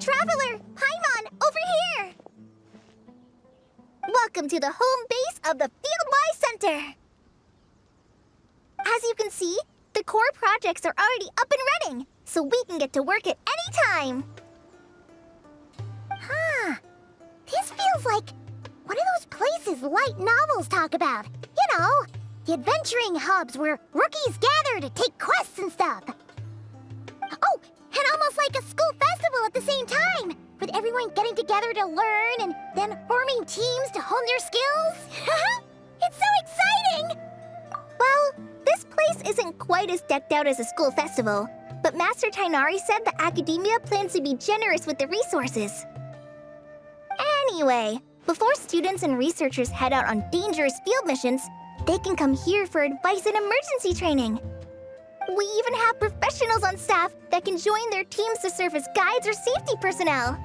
Traveler, Paimon, over here! Welcome to the home base of the Fieldwise Center. As you can see, the core projects are already up and running, so we can get to work at any time. Huh. This feels like one of those places light novels talk about. You know, the adventuring hubs where rookies gather to take quests and stuff. Oh, and almost like a school festival at the same time, with everyone getting together to learn and then forming teams to hone their skills. It's so exciting! Well, this place isn't quite as decked out as a school festival, but Master Tighnari said the Academia plans to be generous with the resources. Anyway, before students and researchers head out on dangerous field missions, they can come here for advice and emergency training. We even have professionals on staff that can join their teams to serve as guides or safety personnel.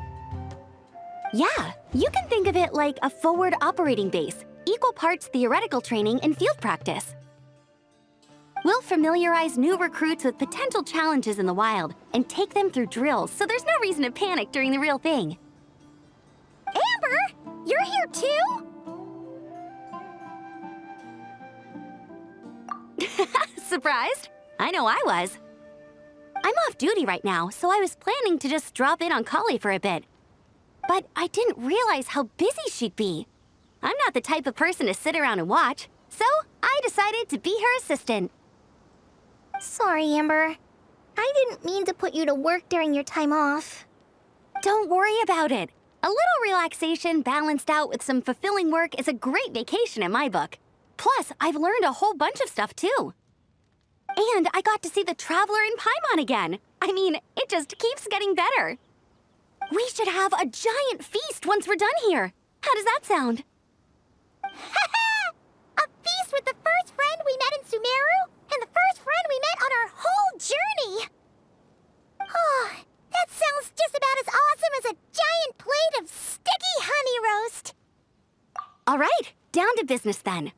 Yeah, you can think of it like a forward operating base, equal parts theoretical training and field practice. We'll familiarize new recruits with potential challenges in the wild and take them through drills so there's no reason to panic during the real thing. Amber, you're here too? Surprised? I know I was. I'm off duty right now, so I was planning to just drop in on Kali for a bit. But I didn't realize how busy she'd be. I'm not the type of person to sit around and watch, so I decided to be her assistant. Sorry, Amber. I didn't mean to put you to work during your time off. Don't worry about it. A little relaxation balanced out with some fulfilling work is a great vacation in my book. Plus, I've learned a whole bunch of stuff too. And I got to see the Traveler in Paimon again. I mean, it just keeps getting better. We should have a giant feast once we're done here. How does that sound? A feast with the first friend we met in Sumeru and the first friend we met on our whole journey. Oh, that sounds just about as awesome as a giant plate of sticky honey roast. All right, down to business then.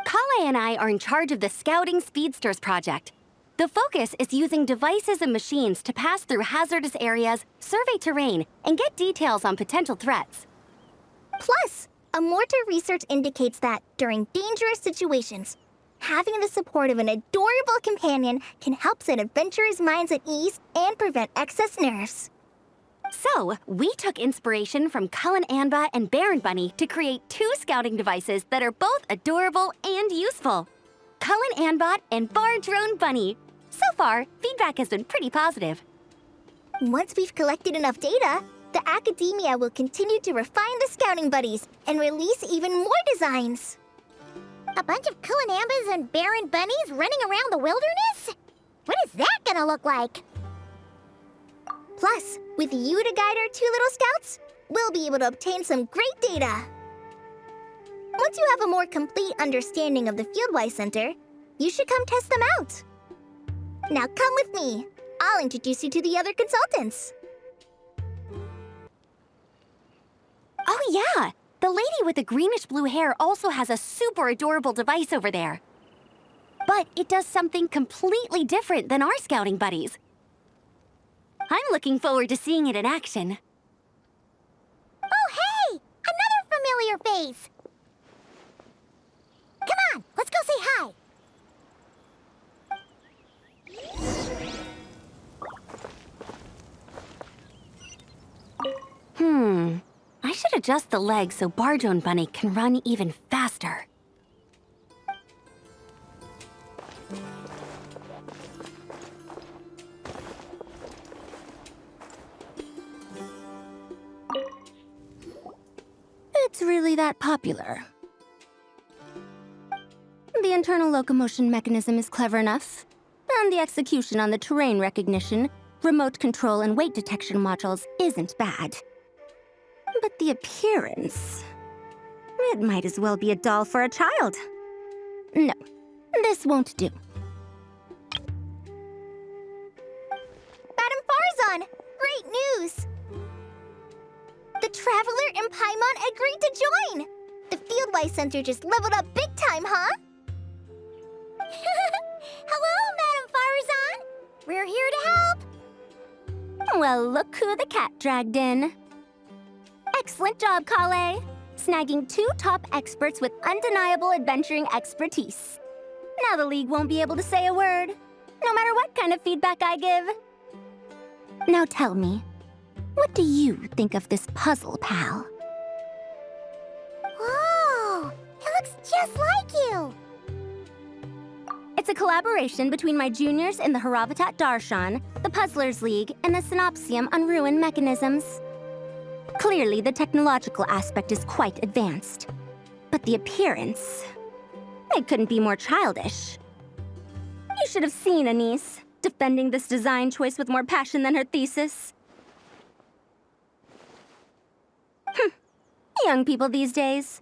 Kale and I are in charge of the Scouting Speedsters project. The focus is using devices and machines to pass through hazardous areas, survey terrain, and get details on potential threats. Plus, a mortar research indicates that during dangerous situations, having the support of an adorable companion can help set adventurers' minds at ease and prevent excess nerves. So, we took inspiration from Cullen Anba and Baron Bunny to create 2 scouting devices that are both adorable and useful. Cullen Anbot and Bar Drone Bunny. So far, feedback has been pretty positive. Once we've collected enough data, the Academia will continue to refine the scouting buddies and release even more designs. A bunch of Cullen Ambas and Baron Bunnies running around the wilderness? What is that gonna look like? Plus, with you to guide our 2 little scouts, we'll be able to obtain some great data. Once you have a more complete understanding of the Fieldwise Center, you should come test them out. Now come with me. I'll introduce you to the other consultants. Oh yeah, the lady with the greenish-blue hair also has a super adorable device over there. But it does something completely different than our scouting buddies. I'm looking forward to seeing it in action. Oh, hey! Another familiar face! Come on, let's go say hi! I should adjust the legs so Bardrone Bunny can run even faster. It's really that popular. The internal locomotion mechanism is clever enough, and the execution on the terrain recognition, remote control, and weight detection modules isn't bad. But the appearance... it might as well be a doll for a child. No, this won't do. Madam Farzan, great news! The Traveler and Paimon agreed to join! The Fieldwise Center just leveled up big time, huh? Hello, Madame Farzan. We're here to help. Well, look who the cat dragged in. Excellent job, Kale. Snagging 2 top experts with undeniable adventuring expertise. Now the League won't be able to say a word, no matter what kind of feedback I give. Now tell me, what do you think of this puzzle, pal? Whoa, it looks just like you. It's a collaboration between my juniors in the Haravatat Darshan, the Puzzlers League, and the Synopsium on Ruin Mechanisms. Clearly, the technological aspect is quite advanced. But the appearance... it couldn't be more childish. You should have seen Anise, defending this design choice with more passion than her thesis. Young people these days.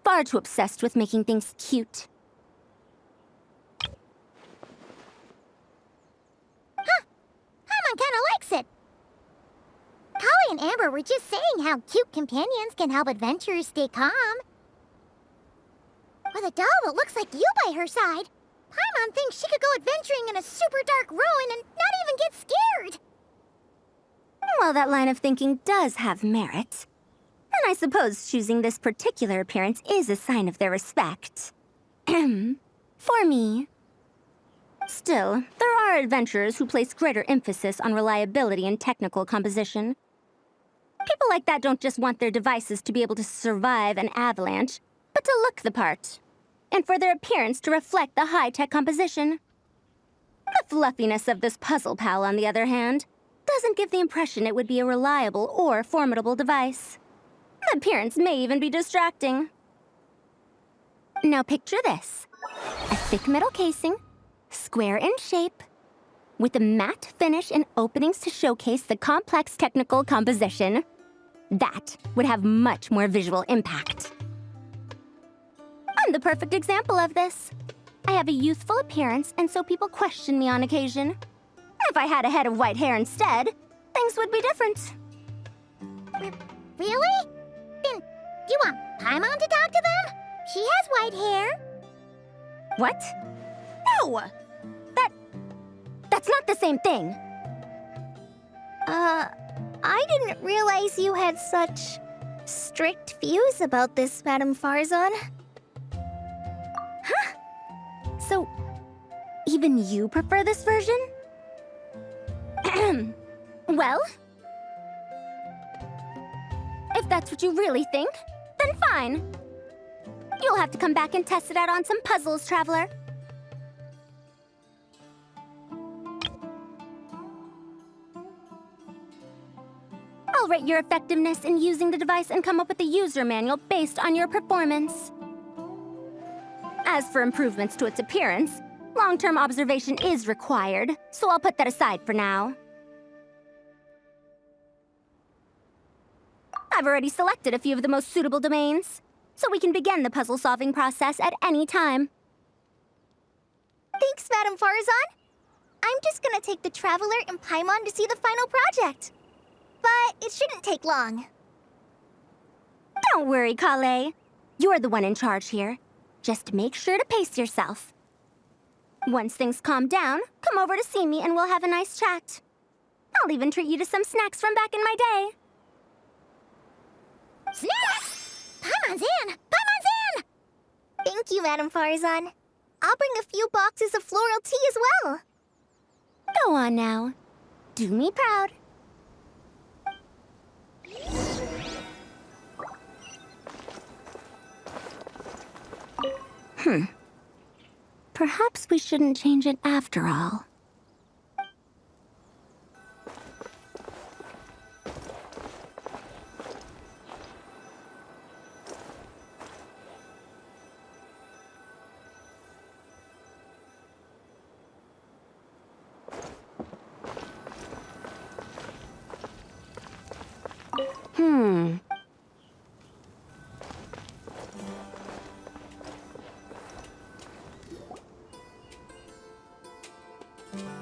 Far too obsessed with making things cute. Paimon kinda likes it. Kali and Amber were just saying how cute companions can help adventurers stay calm. With a doll that looks like you by her side, Paimon thinks she could go adventuring in a super dark ruin and not even get scared. Well, that line of thinking does have merit. And I suppose choosing this particular appearance is a sign of their respect. For me. Still, there are adventurers who place greater emphasis on reliability and technical composition. People like that don't just want their devices to be able to survive an avalanche, but to look the part, and for their appearance to reflect the high-tech composition. The fluffiness of this puzzle pal, on the other hand, doesn't give the impression it would be a reliable or formidable device. The appearance may even be distracting. Now picture this. A thick metal casing, square in shape, with a matte finish and openings to showcase the complex technical composition. That would have much more visual impact. I'm the perfect example of this. I have a youthful appearance, and so people question me on occasion. If I had a head of white hair instead, things would be different. Really? Then you want Paimon to talk to them? She has white hair. What? No! That's not the same thing. I didn't realize you had such strict views about this, Madame Farzan. Huh? So, even you prefer this version? Well, if that's what you really think, then fine. You'll have to come back and test it out on some puzzles, Traveler. I'll rate your effectiveness in using the device and come up with a user manual based on your performance. As for improvements to its appearance, long-term observation is required, so I'll put that aside for now. I've already selected a few of the most suitable domains, so we can begin the puzzle-solving process at any time. Thanks, Madame Farzan. I'm just gonna take the Traveler and Paimon to see the final project. But it shouldn't take long. Don't worry, Kale. You're the one in charge here. Just make sure to pace yourself. Once things calm down, come over to see me and we'll have a nice chat. I'll even treat you to some snacks from back in my day. Snacks! Paimon's in! Paimon's in! Thank you, Madame Farzan. I'll bring a few boxes of floral tea as well. Go on now. Do me proud. Perhaps we shouldn't change it after all.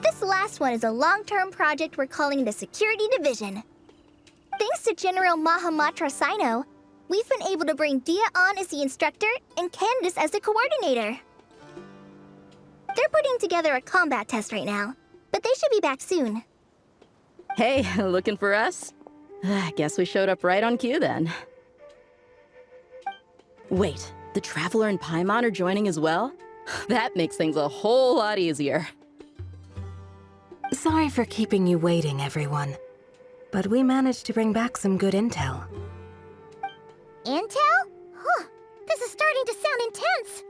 This last one is a long-term project we're calling the Security Division. Thanks to General Mahamatra Sino, we've been able to bring Dia on as the instructor and Candace as the coordinator. They're putting together a combat test right now, but they should be back soon. Hey, looking for us? Guess we showed up right on cue then. Wait, the Traveler and Paimon are joining as well? That makes things a whole lot easier. Sorry for keeping you waiting, everyone. But we managed to bring back some good intel. Intel? Huh, this is starting to sound intense.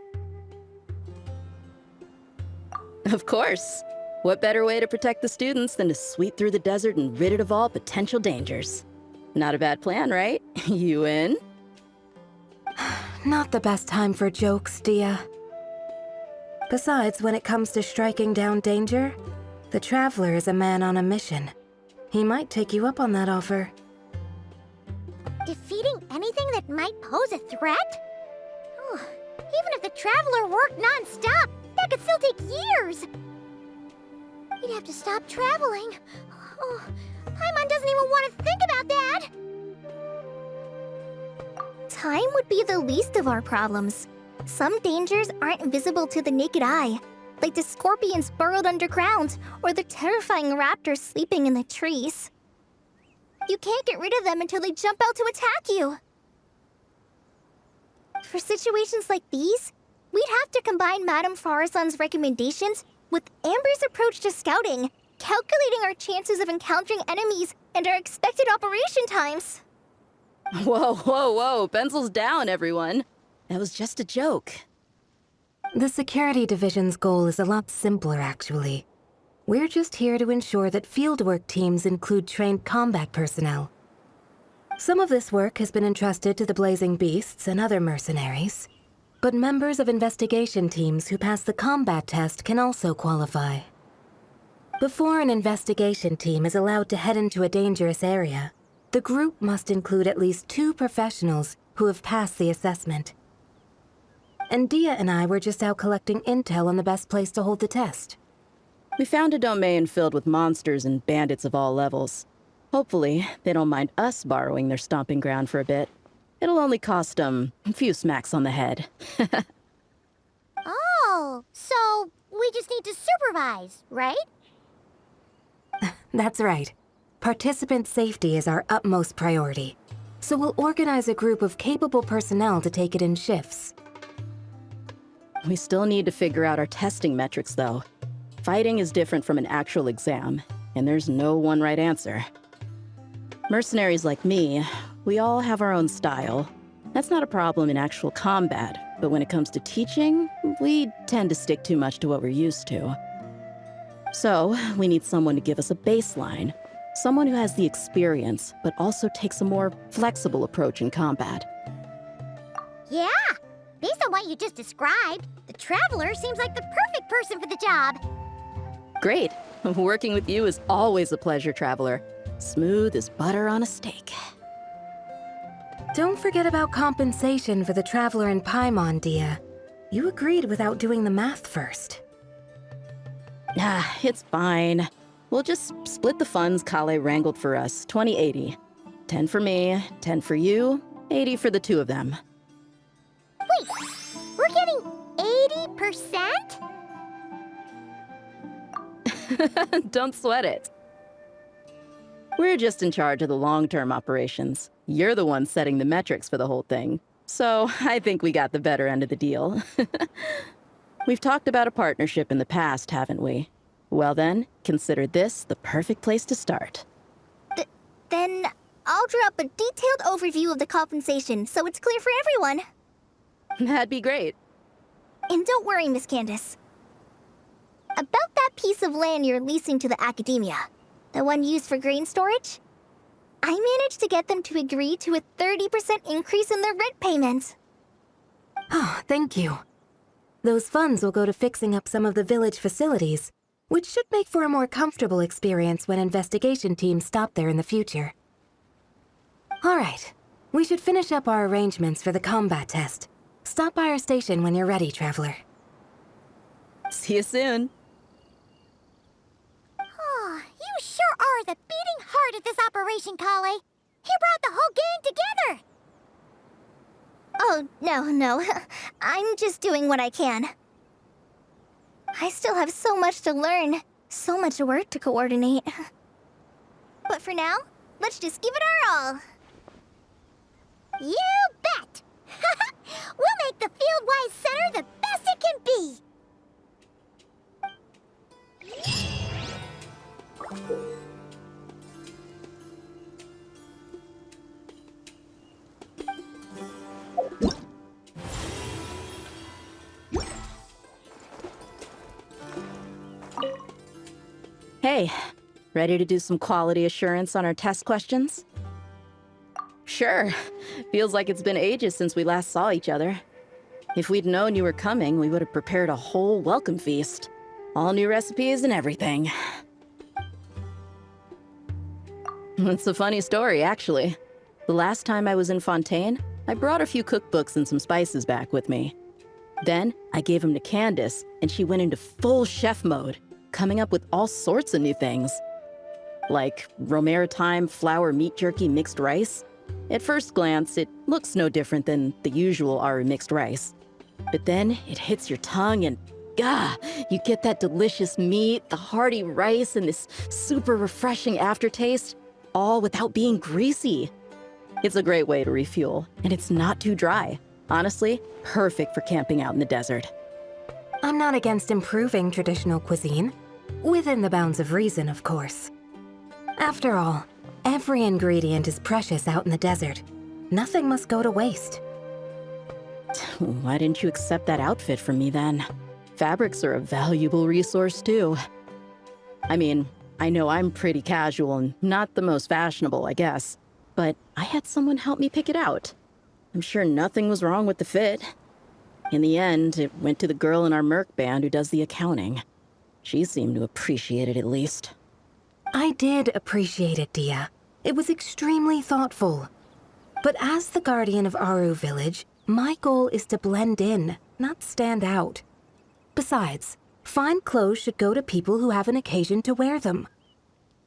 Of course. What better way to protect the students than to sweep through the desert and rid it of all potential dangers? Not a bad plan, right? You in? Not the best time for jokes, Dia. Besides, when it comes to striking down danger, the Traveler is a man on a mission. He might take you up on that offer. Defeating anything that might pose a threat? Oh, even if the Traveler worked non-stop, that could still take years. He'd have to stop traveling. Oh, Paimon doesn't even want to think about that. Time would be the least of our problems. Some dangers aren't visible to the naked eye, like the scorpions burrowed underground or the terrifying raptors sleeping in the trees. You can't get rid of them until they jump out to attack you. For situations like these, we'd have to combine Madame Farazan's recommendations with Amber's approach to scouting, calculating our chances of encountering enemies and our expected operation times. Whoa, whoa, whoa, pencils down, everyone. That was just a joke. The Security Division's goal is a lot simpler, actually. We're just here to ensure that fieldwork teams include trained combat personnel. Some of this work has been entrusted to the Blazing Beasts and other mercenaries, but members of investigation teams who pass the combat test can also qualify. Before an investigation team is allowed to head into a dangerous area, the group must include at least 2 professionals who have passed the assessment. And Dia and I were just out collecting intel on the best place to hold the test. We found a domain filled with monsters and bandits of all levels. Hopefully, they don't mind us borrowing their stomping ground for a bit. It'll only cost a few smacks on the head. Oh, so we just need to supervise, right? That's right. Participant safety is our utmost priority. So we'll organize a group of capable personnel to take it in shifts. We still need to figure out our testing metrics, though. Fighting is different from an actual exam, and there's no one right answer. Mercenaries like me, we all have our own style. That's not a problem in actual combat, but when it comes to teaching, we tend to stick too much to what we're used to. So, we need someone to give us a baseline. Someone who has the experience, but also takes a more flexible approach in combat. Yeah, based on what you just described, the Traveler seems like the perfect person for the job. Great. Working with you is always a pleasure, Traveler. Smooth as butter on a steak. Don't forget about compensation for the Traveler and Paimon, Dia. You agreed without doing the math first. It's fine. We'll just split the funds Kale wrangled for us, 20-80. 10 for me, 10 for you, 80 for the 2 of them. Wait, we're getting 80%? Don't sweat it. We're just in charge of the long-term operations. You're the one setting the metrics for the whole thing. So I think we got the better end of the deal. We've talked about a partnership in the past, haven't we? Well then, consider this the perfect place to start. Then I'll draw up a detailed overview of the compensation so it's clear for everyone. That'd be great. And don't worry, Miss Candace. About that piece of land you're leasing to the academia, the one used for grain storage, I managed to get them to agree to a 30% increase in their rent payment. Oh, thank you. Those funds will go to fixing up some of the village facilities, which should make for a more comfortable experience when investigation teams stop there in the future. All right, we should finish up our arrangements for the combat test. Stop by our station when you're ready, Traveler. See you soon. Oh, you sure are the beating heart of this operation, Kale. He brought the whole gang together. Oh, no. I'm just doing what I can. I still have so much to learn, so much work to coordinate. But for now, let's just give it our all. You bet! We'll make the Fieldwise Center the best it can be! Hey, ready to do some quality assurance on our test questions? Sure. Feels like it's been ages since we last saw each other. If we'd known you were coming, we would have prepared a whole welcome feast. All new recipes and everything. It's a funny story, actually. The last time I was in Fontaine, I brought a few cookbooks and some spices back with me. Then, I gave them to Candace, and she went into full chef mode, coming up with all sorts of new things. Like Romaritime flour meat jerky mixed rice. At first glance, it looks no different than the usual Aru mixed rice. But then it hits your tongue and, gah, you get that delicious meat, the hearty rice, and this super refreshing aftertaste, all without being greasy. It's a great way to refuel, and it's not too dry. Honestly, perfect for camping out in the desert. I'm not against improving traditional cuisine. Within the bounds of reason, of course. After all, every ingredient is precious out in the desert. Nothing must go to waste. Why didn't you accept that outfit from me then? Fabrics are a valuable resource too. I mean, I know I'm pretty casual and not the most fashionable, I guess, but I had someone help me pick it out. I'm sure nothing was wrong with the fit. In the end, it went to the girl in our Merc band who does the accounting. She seemed to appreciate it at least. I did appreciate it, Dia. It was extremely thoughtful. But as the guardian of Aru Village, my goal is to blend in, not stand out. Besides, fine clothes should go to people who have an occasion to wear them.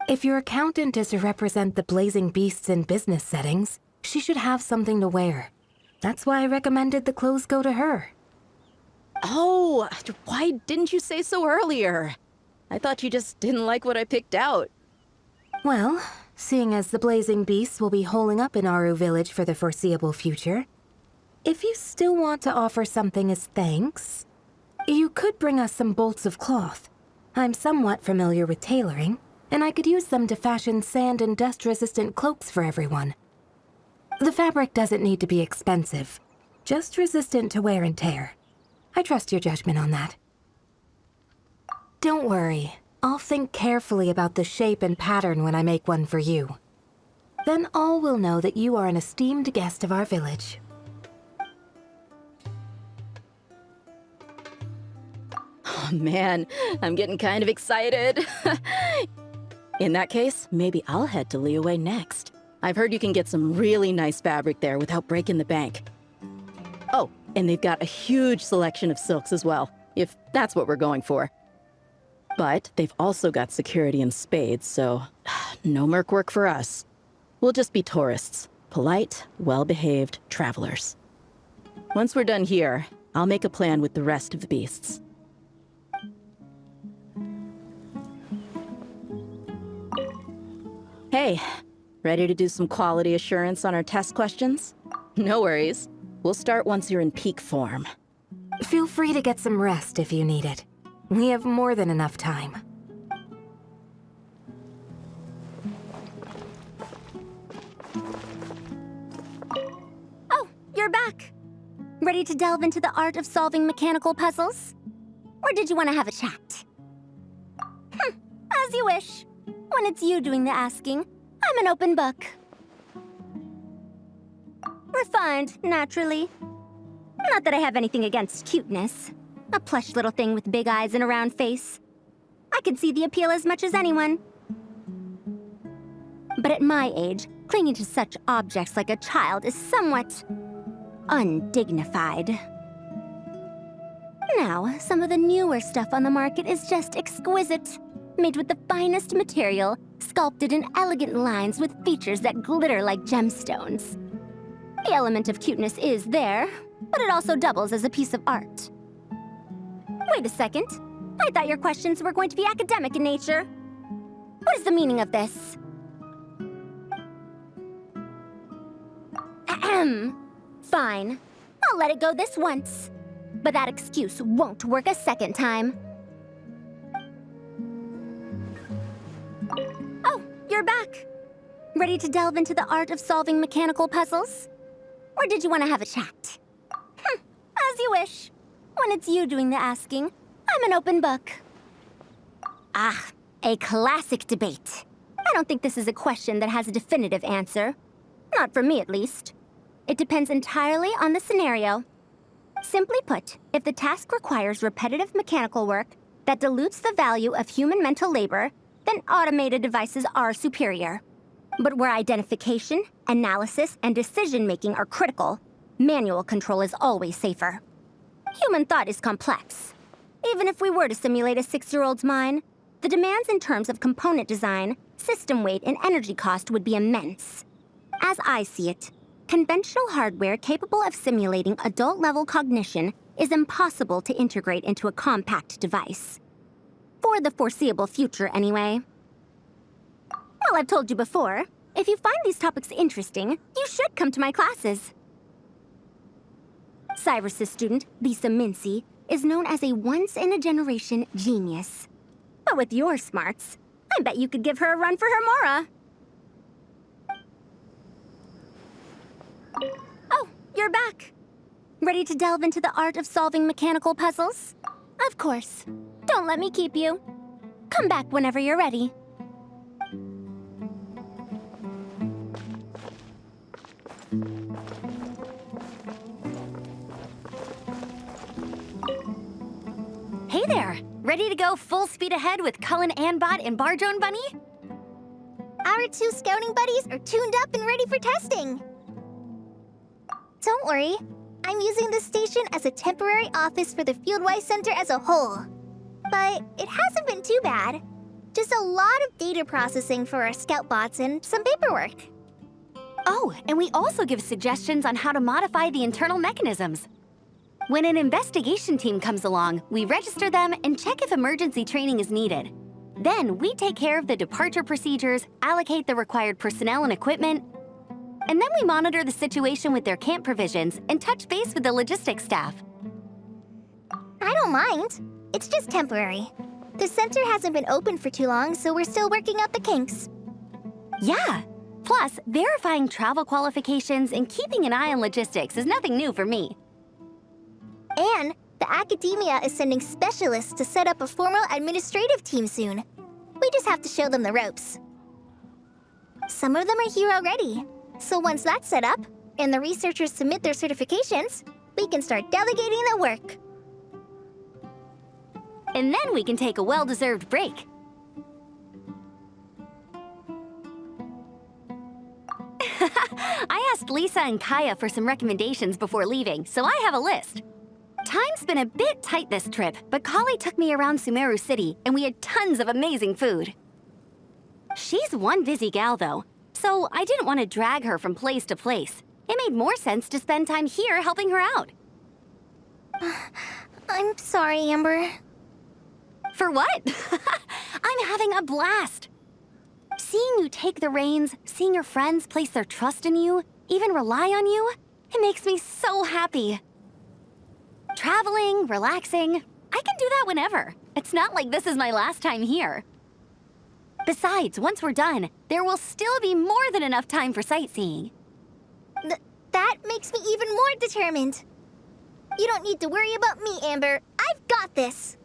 If your accountant is to represent the blazing beasts in business settings, she should have something to wear. That's why I recommended the clothes go to her. Oh, why didn't you say so earlier? I thought you just didn't like what I picked out. Well, seeing as the blazing beasts will be holing up in Aru Village for the foreseeable future, if you still want to offer something as thanks, you could bring us some bolts of cloth. I'm somewhat familiar with tailoring, and I could use them to fashion sand and dust-resistant cloaks for everyone. The fabric doesn't need to be expensive, just resistant to wear and tear. I trust your judgment on that. Don't worry, I'll think carefully about the shape and pattern when I make one for you. Then all will know that you are an esteemed guest of our village. Oh man, I'm getting kind of excited. In that case, maybe I'll head to Liyue next. I've heard you can get some really nice fabric there without breaking the bank. Oh, and they've got a huge selection of silks as well, if that's what we're going for. But they've also got security in spades, so no merc work for us. We'll just be tourists, polite, well-behaved travelers. Once we're done here, I'll make a plan with the rest of the beasts. Hey, ready to do some quality assurance on our test questions? No worries. We'll start once you're in peak form. Feel free to get some rest if you need it. We have more than enough time. Oh, you're back. Ready to delve into the art of solving mechanical puzzles? Or did you want to have a chat? As you wish. When it's you doing the asking, I'm an open book. Refined, naturally. Not that I have anything against cuteness. A plush little thing with big eyes and a round face. I can see the appeal as much as anyone. But at my age, clinging to such objects like a child is somewhat undignified. Now, some of the newer stuff on the market is just exquisite. Made with the finest material, sculpted in elegant lines with features that glitter like gemstones. The element of cuteness is there, but it also doubles as a piece of art. Wait a second. I thought your questions were going to be academic in nature. What is the meaning of this? Ahem. Fine. I'll let it go this once. But that excuse won't work a second time. Oh, you're back. Ready to delve into the art of solving mechanical puzzles? Or did you want to have a chat? As you wish. When it's you doing the asking, I'm an open book. Ah, a classic debate. I don't think this is a question that has a definitive answer. Not for me, at least. It depends entirely on the scenario. Simply put, if the task requires repetitive mechanical work that dilutes the value of human mental labor, then automated devices are superior. But where identification, analysis, and decision-making are critical, manual control is always safer. Human thought is complex. Even if we were to simulate a 6-year-old's mind, the demands in terms of component design, system weight, and energy cost would be immense. As I see it, conventional hardware capable of simulating adult-level cognition is impossible to integrate into a compact device. For the foreseeable future, anyway. Well, I've told you before, if you find these topics interesting, you should come to my classes. Cyrus's student, Lisa Mincy, is known as a once-in-a-generation genius. But with your smarts, I bet you could give her a run for her Mora. Oh, you're back. Ready to delve into the art of solving mechanical puzzles? Of course. Don't let me keep you. Come back whenever you're ready. Hey there! Ready to go full speed ahead with Cullen Anbot and Bardrone Bunny? Our 2 scouting buddies are tuned up and ready for testing. Don't worry, I'm using this station as a temporary office for the Fieldwise Center as a whole. But it hasn't been too bad. Just a lot of data processing for our scout bots and some paperwork. Oh, and we also give suggestions on how to modify the internal mechanisms. When an investigation team comes along, we register them and check if emergency training is needed. Then we take care of the departure procedures, allocate the required personnel and equipment, and then we monitor the situation with their camp provisions and touch base with the logistics staff. I don't mind. It's just temporary. The center hasn't been open for too long, so we're still working out the kinks. Yeah. Plus, verifying travel qualifications and keeping an eye on logistics is nothing new for me. And the academia is sending specialists to set up a formal administrative team soon. We just have to show them the ropes. Some of them are here already. So once that's set up, and the researchers submit their certifications, we can start delegating the work. And then we can take a well-deserved break. I asked Lisa and Kaya for some recommendations before leaving, so I have a list. Time's been a bit tight this trip, but Kali took me around Sumeru City, and we had tons of amazing food. She's one busy gal, though, so I didn't want to drag her from place to place. It made more sense to spend time here helping her out. I'm sorry, Amber. For what? I'm having a blast. Seeing you take the reins, seeing your friends place their trust in you, even rely on you, it makes me so happy. Traveling, relaxing, I can do that whenever. It's not like this is my last time here. Besides, once we're done, there will still be more than enough time for sightseeing. That makes me even more determined. You don't need to worry about me, Amber. I've got this.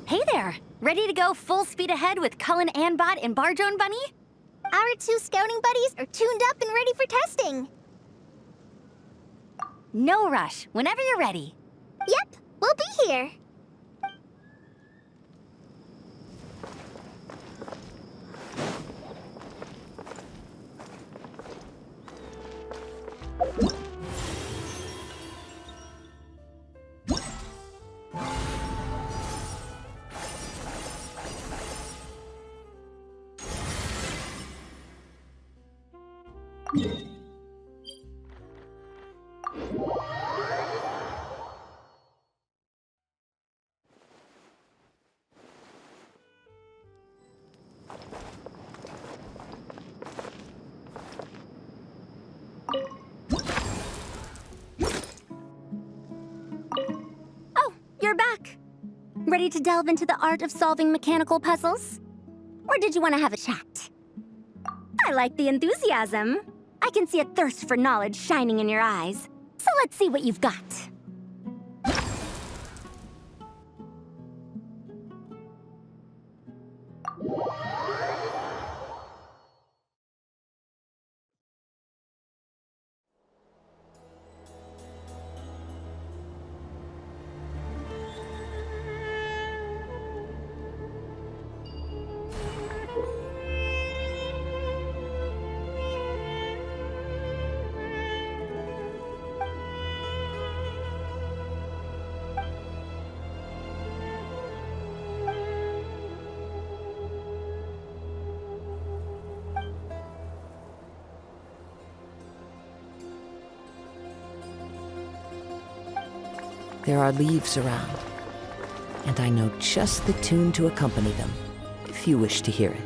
Hey there! Ready to go full speed ahead with Cullen Anbot and Bardrone Bunny? Our 2 scouting buddies are tuned up and ready for testing. No rush, whenever you're ready. Yep, we'll be here. Ready to delve into the art of solving mechanical puzzles? Or did you want to have a chat? I like the enthusiasm. I can see a thirst for knowledge shining in your eyes. So let's see what you've got. There are leaves around, and I know just the tune to accompany them, if you wish to hear it.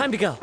Time to go.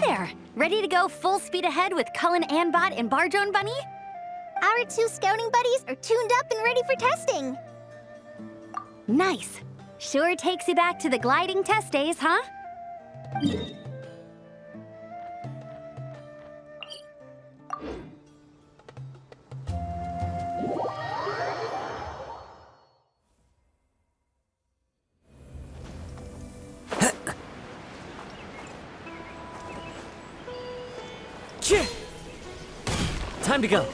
there! Ready to go full speed ahead with Cullen Anbot and Barjone Bunny? Our 2 scouting buddies are tuned up and ready for testing. Nice. Sure takes you back to the gliding test days, huh? Time to go.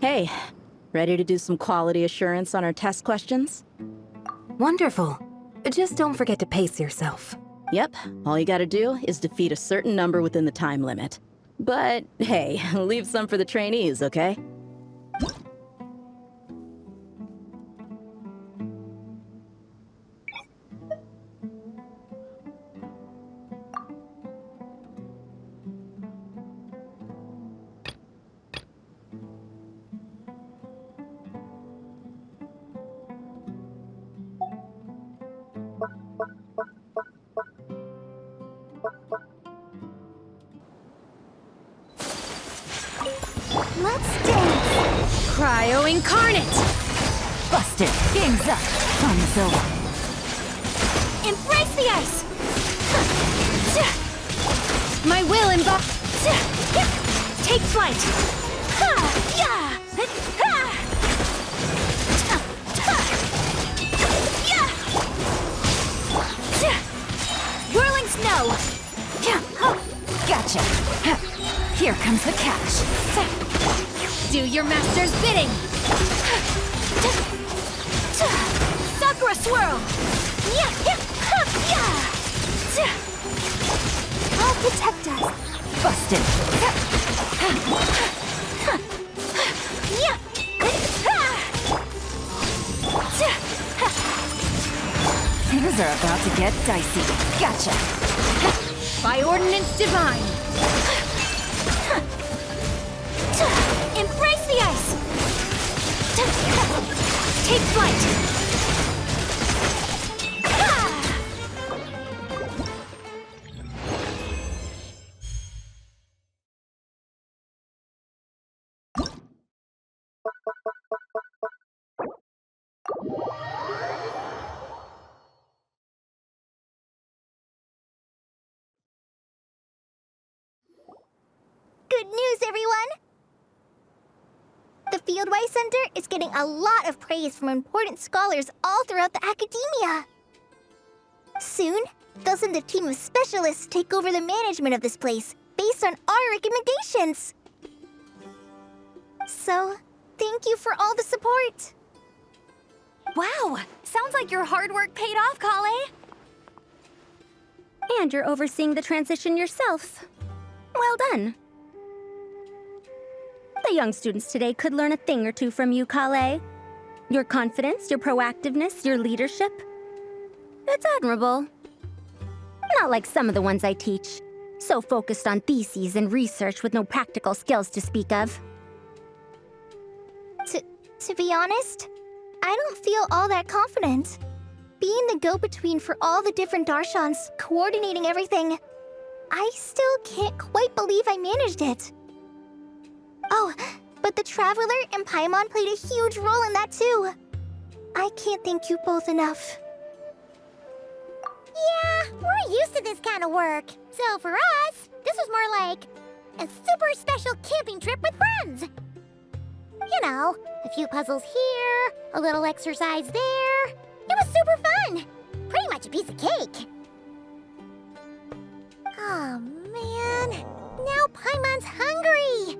Hey, ready to do some quality assurance on our test questions? Wonderful. Just don't forget to pace yourself. Yep, all you gotta do is defeat a certain number within the time limit. But hey, leave some for the trainees, okay? Let's dance! Cryo Incarnate! Busted! Game's up! Fun is over. Embrace the ice! My will take flight! Whirling snow! Gotcha! Here comes the catch. Do your master's bidding! Sakura Swirl! I'll protect us. Busted! Things are about to get dicey. Gotcha! By Ordinance Divine! Embrace the ice! Take flight! Good news, everyone! The Fieldwise Center is getting a lot of praise from important scholars all throughout the academia. Soon, they'll send a team of specialists to take over the management of this place based on our recommendations. So, thank you for all the support. Wow! Sounds like your hard work paid off, Kale! And you're overseeing the transition yourself. Well done. The young students today could learn a thing or two from you, Kale. Your confidence, your proactiveness, your leadership. It's admirable. Not like some of the ones I teach. So focused on theses and research with no practical skills to speak of. To be honest, I don't feel all that confident. Being the go-between for all the different Darshans, coordinating everything, I still can't quite believe I managed it. Oh, but the Traveler and Paimon played a huge role in that too. I can't thank you both enough. Yeah, we're used to this kind of work. So for us, this was more like a super special camping trip with friends. You know, a few puzzles here, a little exercise there. It was super fun. Pretty much a piece of cake. Oh, man. Now Paimon's hungry.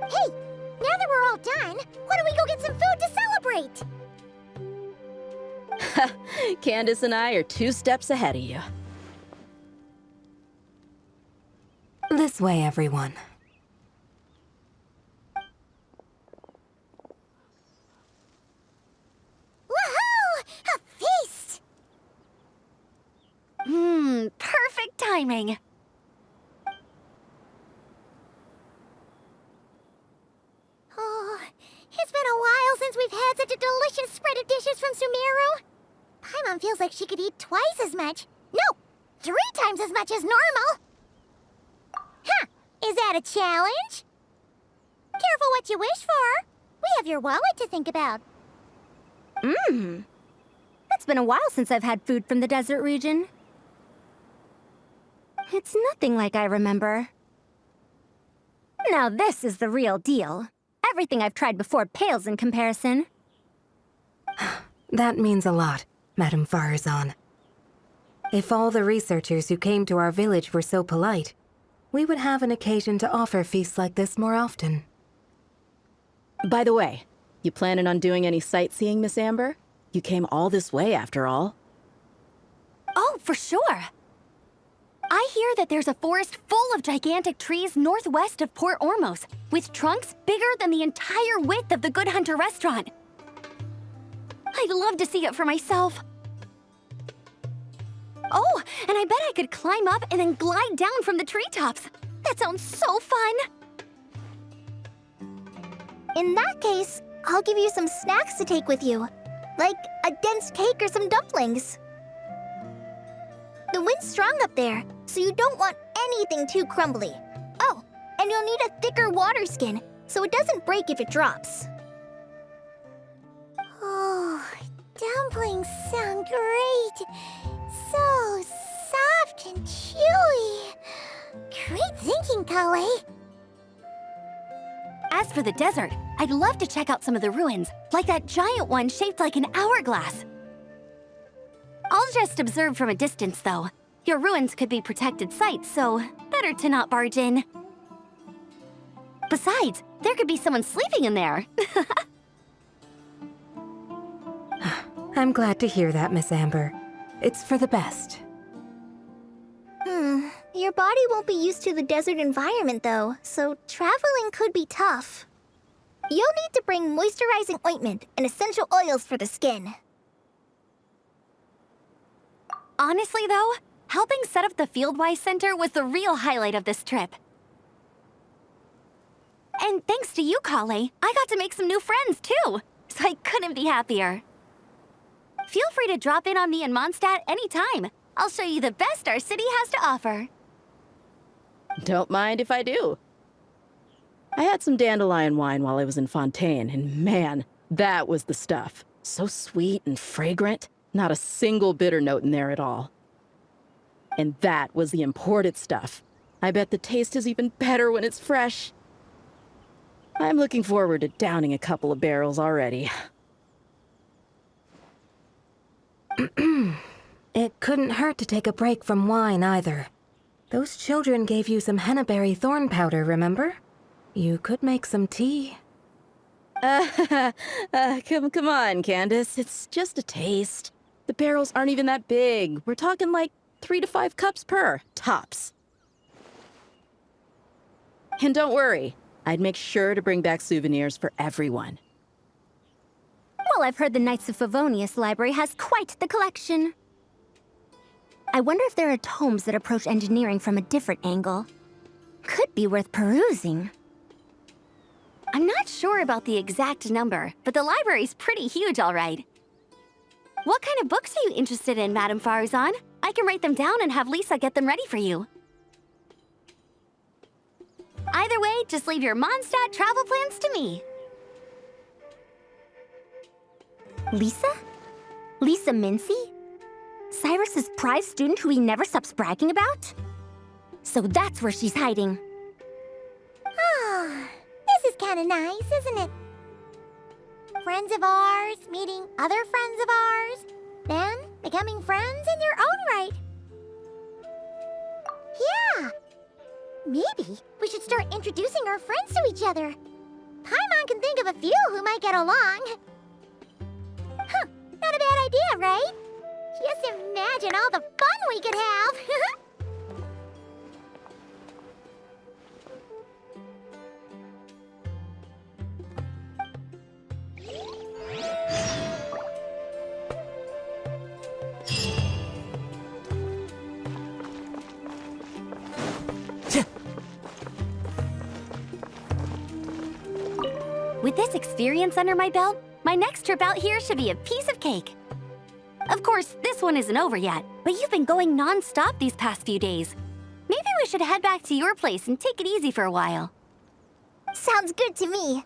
Hey, now that we're all done, why don't we go get some food to celebrate? Candace and I are 2 steps ahead of you. This way, everyone. Woohoo! A feast! Perfect timing. Oh, it's been a while since we've had such a delicious spread of dishes from Sumeru. Paimon feels like she could eat twice as much. No, 3 times as much as normal. Huh, is that a challenge? Careful what you wish for. We have your wallet to think about. It's been a while since I've had food from the desert region. It's nothing like I remember. Now this is the real deal. Everything I've tried before pales in comparison. That means a lot, Madame Farazan. If all the researchers who came to our village were so polite, we would have an occasion to offer feasts like this more often. By the way, you planning on doing any sightseeing, Miss Amber? You came all this way after all. Oh, for sure. I hear that there's a forest full of gigantic trees northwest of Port Ormos, with trunks bigger than the entire width of the Good Hunter restaurant. I'd love to see it for myself. Oh, and I bet I could climb up and then glide down from the treetops. That sounds so fun. In that case, I'll give you some snacks to take with you. Like a dense cake or some dumplings. The wind's strong up there, so you don't want anything too crumbly. Oh, and you'll need a thicker water skin, so it doesn't break if it drops. Oh, dumplings sound great. So soft and chewy. Great thinking, Kale. As for the desert, I'd love to check out some of the ruins, like that giant one shaped like an hourglass. I'll just observe from a distance, though. Your ruins could be protected sites, so better to not barge in. Besides, there could be someone sleeping in there. I'm glad to hear that, Miss Amber. It's for the best. Your body won't be used to the desert environment, though, so traveling could be tough. You'll need to bring moisturizing ointment and essential oils for the skin. Honestly, though, helping set up the Fieldwise Center was the real highlight of this trip. And thanks to you, Kale, I got to make some new friends, too. So I couldn't be happier. Feel free to drop in on me in Mondstadt anytime. I'll show you the best our city has to offer. Don't mind if I do. I had some dandelion wine while I was in Fontaine, and man, that was the stuff. So sweet and fragrant, not a single bitter note in there at all. And that was the imported stuff. I bet the taste is even better when it's fresh. I'm looking forward to downing a couple of barrels already. It couldn't hurt to take a break from wine, either. Those children gave you some hennaberry thorn powder, remember? You could make some tea. Come on, Candace. It's just a taste. The barrels aren't even that big. We're talking like 3 to 5 cups per, tops. And don't worry, I'd make sure to bring back souvenirs for everyone. Well, I've heard the Knights of Favonius library has quite the collection. I wonder if there are tomes that approach engineering from a different angle. Could be worth perusing. I'm not sure about the exact number, but the library's pretty huge, all right. What kind of books are you interested in, Madame Faruzan? I can write them down and have Lisa get them ready for you. Either way, just leave your Mondstadt travel plans to me. Lisa? Lisa Mincy? Cyrus's prize student who he never stops bragging about? So that's where she's hiding. Ah, this is kind of nice, isn't it? Friends of ours meeting other friends of ours, then becoming friends in their own right. Yeah, maybe we should start introducing our friends to each other. Paimon can think of a few who might get along. Huh, not a bad idea, right? Just imagine all the fun we could have. With this experience under my belt, my next trip out here should be a piece of cake. Of course, this one isn't over yet, but you've been going non-stop these past few days. Maybe we should head back to your place and take it easy for a while. Sounds good to me.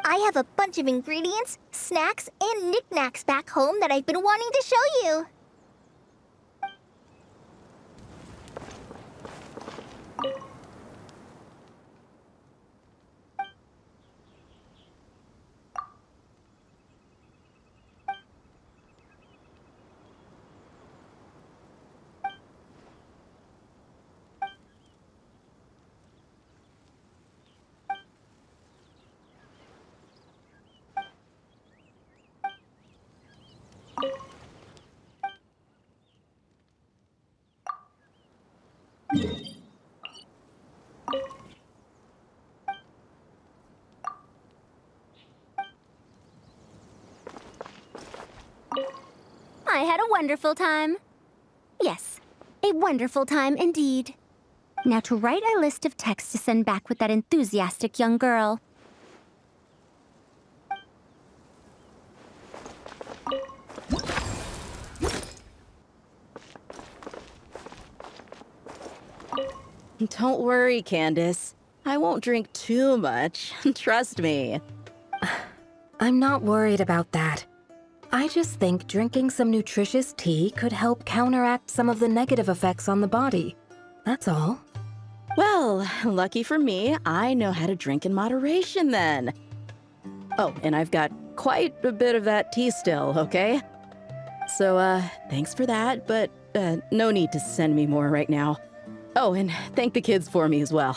I have a bunch of ingredients, snacks, and knickknacks back home that I've been wanting to show you. I had a wonderful time. Yes, a wonderful time indeed. Now to write a list of texts to send back with that enthusiastic young girl. Don't worry, Candace. I won't drink too much. Trust me. I'm not worried about that. I just think drinking some nutritious tea could help counteract some of the negative effects on the body. That's all. Well, lucky for me, I know how to drink in moderation then. Oh, and I've got quite a bit of that tea still, okay? So, thanks for that, but no need to send me more right now. Oh, and thank the kids for me as well.